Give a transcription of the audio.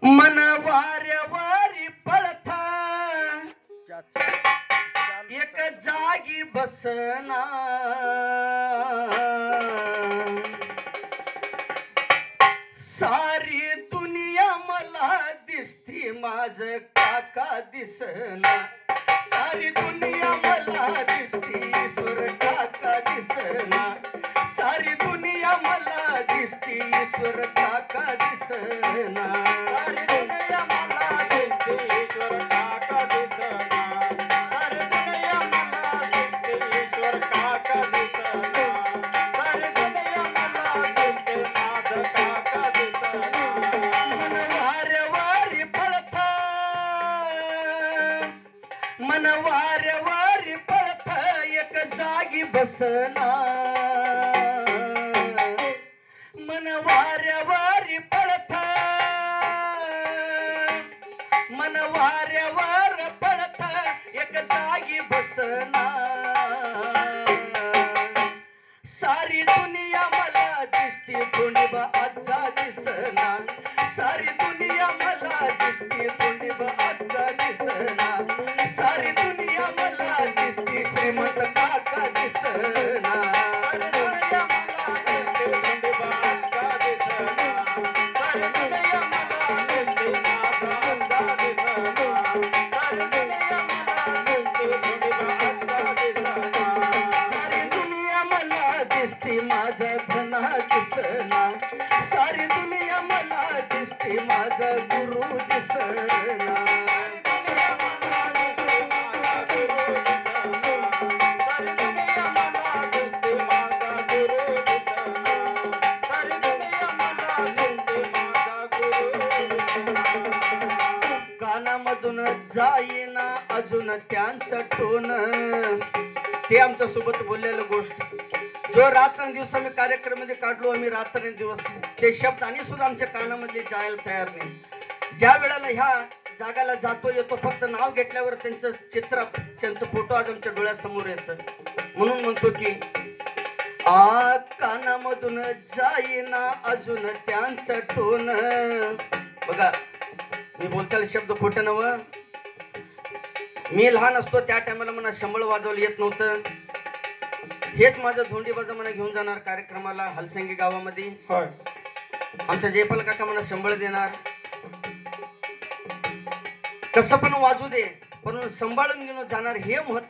मन वाऱ्यावारी पळथा एक जागी बसना सारी दुनिया मला दिसती माझ काका दिसना सारी दुनिया मला दिसती ईश्वर काका दिसना सारी दुनिया मला दिसती ईश्वर काका दिसना सारी दुनिया मला दिसती ईश्वर काका दिसना सारी दुनिया मला दिसती ईश्वर काका दिसना सारी दुनिया मला दिसते माझ काका दिसना मन वाऱ्यावारी पळथा मन वाऱ्यावारी पळथा एक जागी बसना मन वाऱ्यावारी पळथा मन वाऱ्यावर पळथा एक जागी बसना सारी दुनिया मला दिसती कोणीबा आजा दिसना सारी दुनिया मला दिसती कोणीबा आजा दिसना सारी दुनिया मला दिसती श्रीमंत काका दिसना माझा धना दिसना सारी दुनिया मला दिसते माझा गुरु दिसना कानामधून जाईना अजून त्यांचं टोन ते आमच्या सोबत बोललेलं गोष्ट जो रात्रंदिवस आम्ही कार्यक्रमामध्ये काढलो आम्ही रात्रंदिवस ते शब्द आणि सुद्धा आमच्या कानामध्ये जायला तयार नाही ज्या वेळेला ह्या जागाला जातो येतो फक्त नाव घेतल्यावर त्यांचं चित्र त्यांचं फोटो आज आमच्या डोळ्यासमोर येतं म्हणून म्हणतो की आ कानामधून जाईना अजून त्यांचं टोन बघा मी बोलताना शब्द खोटं नव्ह मी लहान असतो त्या टायमाला मला शंबळ वाजवलं येत नव्हतं हेच माझं धोंडीबाजा मला घेऊन जाणार कार्यक्रमाला हलसंगी गावामध्ये आमच्या जयपाल काका मला शंबळ देणार कसं पण वाजू दे पण सांभाळून घेऊन जाणार हे महत्व